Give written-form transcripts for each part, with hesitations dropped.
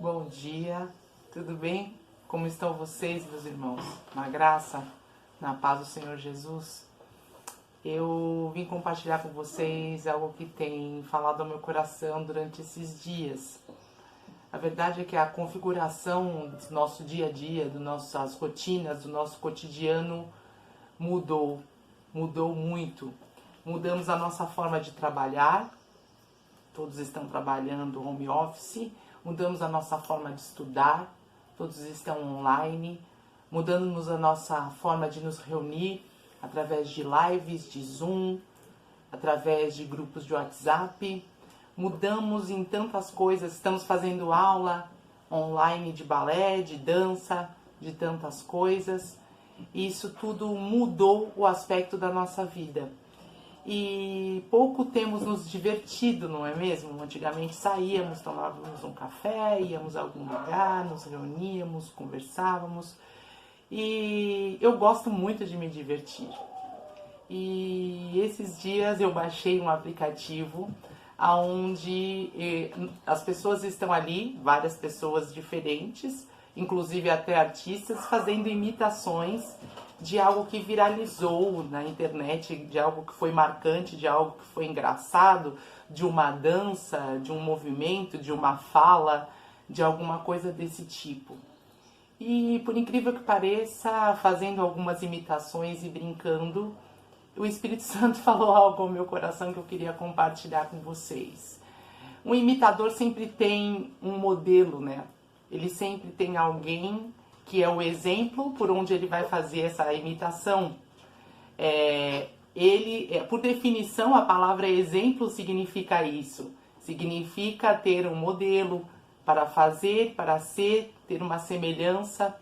Bom dia, tudo bem? Como estão vocês, meus irmãos? Na graça, na paz do Senhor Jesus. Eu vim compartilhar com vocês algo que tem falado ao meu coração durante esses dias. A verdade é que a configuração do nosso dia a dia, das nossas rotinas, do nosso cotidiano mudou muito. Mudamos a nossa forma de trabalhar, todos estão trabalhando home office, mudamos a nossa forma de estudar, todos estão online, mudamos a nossa forma de nos reunir através de lives, de Zoom, através de grupos de WhatsApp, mudamos em tantas coisas, estamos fazendo aula online de balé, de dança, de tantas coisas, e isso tudo mudou o aspecto da nossa vida. E pouco temos nos divertido, não é mesmo? Antigamente saíamos, tomávamos um café, íamos a algum lugar, nos reuníamos, conversávamos. E eu gosto muito de me divertir. E esses dias eu baixei um aplicativo onde as pessoas estão ali, várias pessoas diferentes, inclusive até artistas, fazendo imitações de algo que viralizou na internet, de algo que foi marcante, de algo que foi engraçado, de uma dança, de um movimento, de uma fala, de alguma coisa desse tipo. E por incrível que pareça, fazendo algumas imitações e brincando, o Espírito Santo falou algo ao meu coração que eu queria compartilhar com vocês. Um imitador sempre tem um modelo, né? Ele sempre tem alguém que é o exemplo por onde ele vai fazer essa imitação. Por definição, a palavra exemplo significa isso. Significa ter um modelo para fazer, para ser, ter uma semelhança.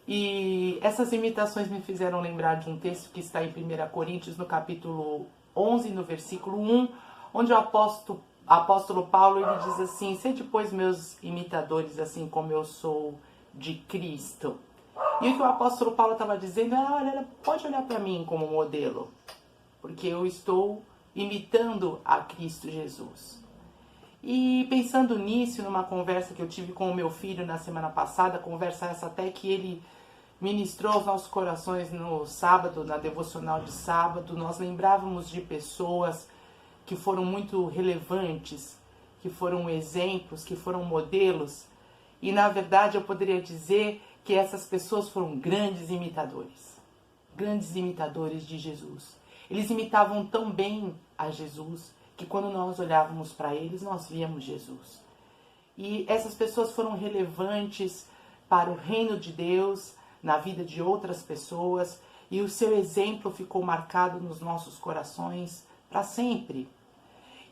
E essas imitações me fizeram lembrar de um texto que está em 1 Coríntios, no capítulo 11, no versículo 1, onde o apóstolo Paulo ele diz assim: sede, pois, meus imitadores, assim como eu sou de Cristo. E o que o apóstolo Paulo estava dizendo é: olha, pode olhar para mim como modelo, porque eu estou imitando a Cristo Jesus. E pensando nisso, numa conversa que eu tive com o meu filho na semana passada, conversa essa até que ele ministrou aos nossos corações no sábado, na devocional de sábado, nós lembrávamos de pessoas que foram muito relevantes, que foram exemplos, que foram modelos. E na verdade eu poderia dizer que essas pessoas foram grandes imitadores de Jesus. Eles imitavam tão bem a Jesus que quando nós olhávamos para eles, nós víamos Jesus. E essas pessoas foram relevantes para o reino de Deus, na vida de outras pessoas, e o seu exemplo ficou marcado nos nossos corações para sempre.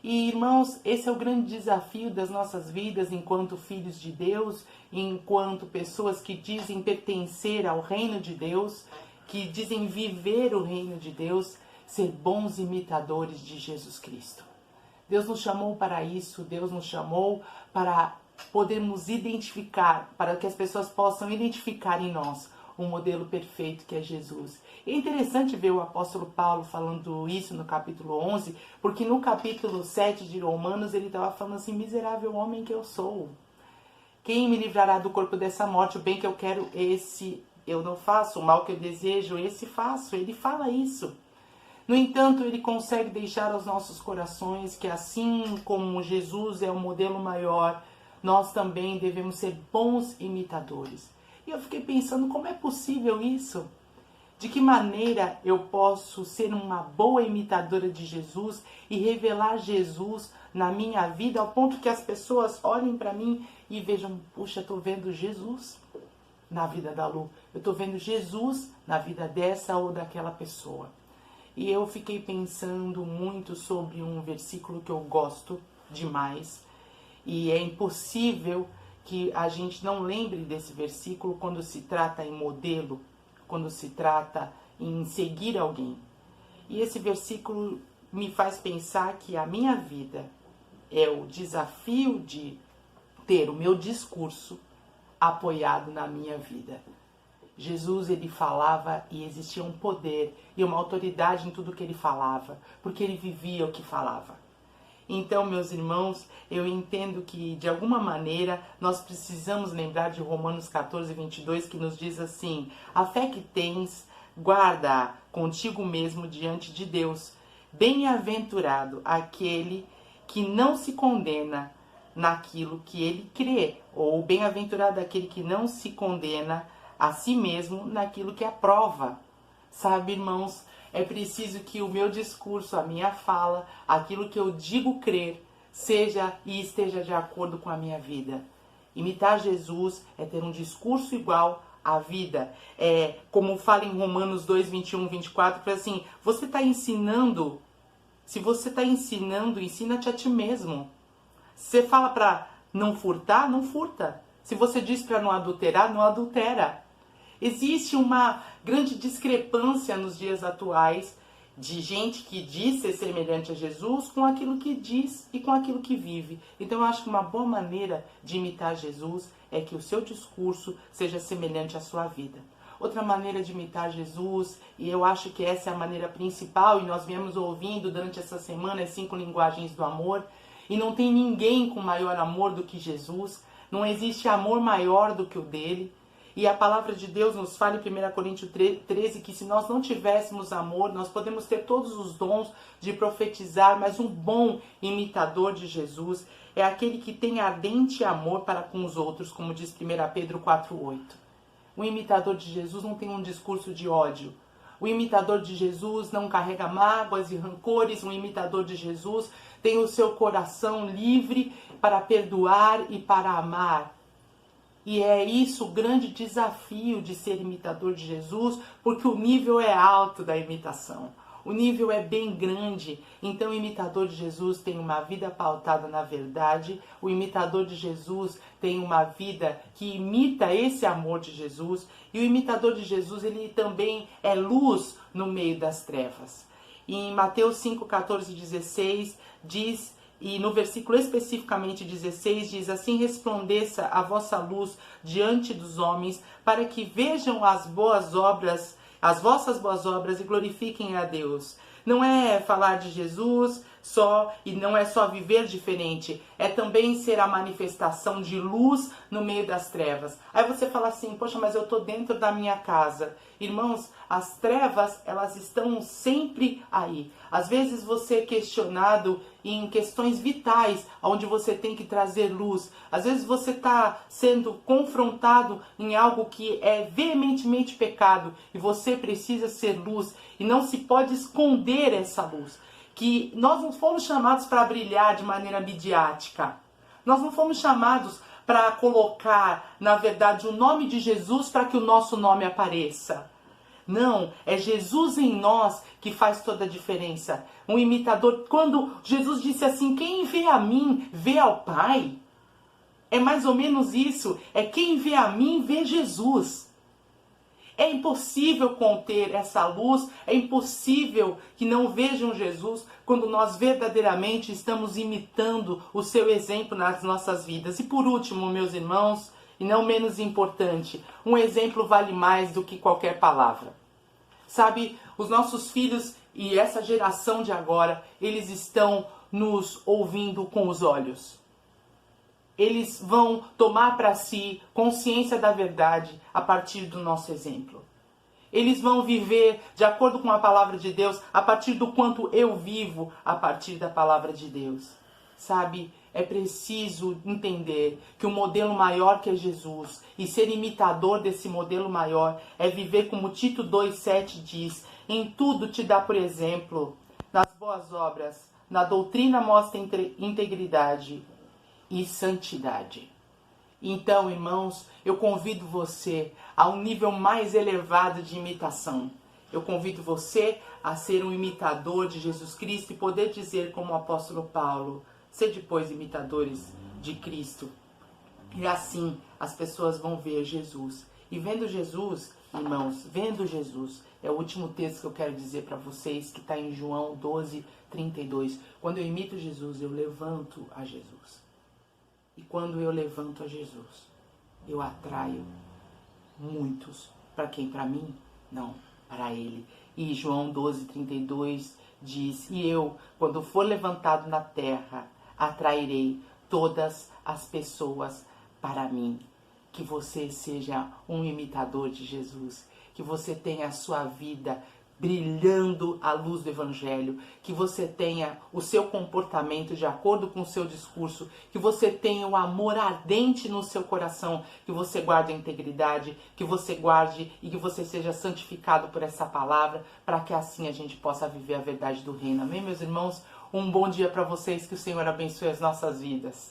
E, irmãos, esse é o grande desafio das nossas vidas enquanto filhos de Deus, enquanto pessoas que dizem pertencer ao reino de Deus, que dizem viver o reino de Deus, ser bons imitadores de Jesus Cristo. Deus nos chamou para isso, Deus nos chamou para podermos identificar, para que as pessoas possam identificar em nós um modelo perfeito que é Jesus. É interessante ver o apóstolo Paulo falando isso no capítulo 11, porque no capítulo 7 de Romanos ele estava falando assim: miserável homem que eu sou. Quem me livrará do corpo dessa morte? O bem que eu quero, esse eu não faço, o mal que eu desejo, esse faço. Ele fala isso. No entanto, ele consegue deixar aos nossos corações que assim como Jesus é o modelo maior, nós também devemos ser bons imitadores. E eu fiquei pensando, como é possível isso? De que maneira eu posso ser uma boa imitadora de Jesus e revelar Jesus na minha vida ao ponto que as pessoas olhem para mim e vejam: puxa, eu estou vendo Jesus na vida da Lu, eu estou vendo Jesus na vida dessa ou daquela pessoa. E eu fiquei pensando muito sobre um versículo que eu gosto demais, e é impossível que a gente não lembre desse versículo quando se trata em modelo, quando se trata em seguir alguém. E esse versículo me faz pensar que a minha vida é o desafio de ter o meu discurso apoiado na minha vida. Jesus, ele falava e existia um poder e uma autoridade em tudo que ele falava, porque ele vivia o que falava. Então, meus irmãos, eu entendo que, de alguma maneira, nós precisamos lembrar de Romanos 14, 22, que nos diz assim: a fé que tens, guarda contigo mesmo diante de Deus. Bem-aventurado aquele que não se condena naquilo que ele crê, ou bem-aventurado aquele que não se condena a si mesmo naquilo que aprova. Sabe, irmãos, é preciso que o meu discurso, a minha fala, aquilo que eu digo crer, seja e esteja de acordo com a minha vida. Imitar Jesus é ter um discurso igual à vida. É, como fala em Romanos 2, 21, 24, que é assim, você está ensinando, se você está ensinando, ensina-te a ti mesmo. Se você fala para não furtar, não furta. Se você diz para não adulterar, não adultera. Existe uma grande discrepância nos dias atuais de gente que diz ser semelhante a Jesus com aquilo que diz e com aquilo que vive. Então eu acho que uma boa maneira de imitar Jesus é que o seu discurso seja semelhante à sua vida. Outra maneira de imitar Jesus, e eu acho que essa é a maneira principal, e nós viemos ouvindo durante essa semana as 5 linguagens do amor, e não tem ninguém com maior amor do que Jesus, não existe amor maior do que o dele. E a palavra de Deus nos fala em 1 Coríntios 13 que se nós não tivéssemos amor, nós podemos ter todos os dons de profetizar, mas um bom imitador de Jesus é aquele que tem ardente amor para com os outros, como diz 1 Pedro 4,8. O imitador de Jesus não tem um discurso de ódio. O imitador de Jesus não carrega mágoas e rancores. O imitador de Jesus tem o seu coração livre para perdoar e para amar. E é isso o grande desafio de ser imitador de Jesus, porque o nível é alto da imitação. O nível é bem grande. Então o imitador de Jesus tem uma vida pautada na verdade. O imitador de Jesus tem uma vida que imita esse amor de Jesus. E o imitador de Jesus, ele também é luz no meio das trevas. E em Mateus 5, 14 e 16 diz... E no versículo especificamente 16 diz: assim resplandeça a vossa luz diante dos homens, para que vejam as boas obras, as vossas boas obras e glorifiquem a Deus. Não é falar de Jesus só e não é só viver diferente, é também ser a manifestação de luz no meio das trevas. Aí você fala assim: poxa, mas eu estou dentro da minha casa. Irmãos, as trevas, elas estão sempre aí. Às vezes você é questionado em questões vitais, onde você tem que trazer luz. Às vezes você está sendo confrontado em algo que é veementemente pecado e você precisa ser luz e não se pode esconder essa luz. Que nós não fomos chamados para brilhar de maneira midiática. Nós não fomos chamados para colocar, na verdade, o nome de Jesus para que o nosso nome apareça. Não, é Jesus em nós que faz toda a diferença. Um imitador, quando Jesus disse assim: quem vê a mim, vê ao Pai. É mais ou menos isso. É quem vê a mim, vê Jesus. É impossível conter essa luz, é impossível que não vejam Jesus quando nós verdadeiramente estamos imitando o seu exemplo nas nossas vidas. E por último, meus irmãos, e não menos importante, um exemplo vale mais do que qualquer palavra. Sabe, os nossos filhos e essa geração de agora, eles estão nos ouvindo com os olhos. Eles vão tomar para si consciência da verdade a partir do nosso exemplo. Eles vão viver de acordo com a palavra de Deus a partir do quanto eu vivo a partir da palavra de Deus. Sabe, é preciso entender que o modelo maior que é Jesus e ser imitador desse modelo maior é viver como Tito 2,7 diz: em tudo te dá por exemplo, nas boas obras, na doutrina mostra integridade e santidade. Então, irmãos, eu convido você a um nível mais elevado de imitação. Eu convido você a ser um imitador de Jesus Cristo e poder dizer como o apóstolo Paulo: sede, pois, imitadores de Cristo. E assim as pessoas vão ver Jesus. E vendo Jesus, irmãos, vendo Jesus, é o último texto que eu quero dizer para vocês, que está em João 12, 32. Quando eu imito Jesus, eu levanto a Jesus. E quando eu levanto a Jesus, eu atraio muitos. Para quem? Para mim? Não, para Ele. E João 12, 32 diz: e eu, quando for levantado na terra, atrairei todas as pessoas para mim. Que você seja um imitador de Jesus, que você tenha a sua vida brilhando à luz do Evangelho, que você tenha o seu comportamento de acordo com o seu discurso, que você tenha o amor ardente no seu coração, que você guarde a integridade, que você guarde e que você seja santificado por essa palavra, para que assim a gente possa viver a verdade do reino. Amém, meus irmãos? Um bom dia para vocês, que o Senhor abençoe as nossas vidas.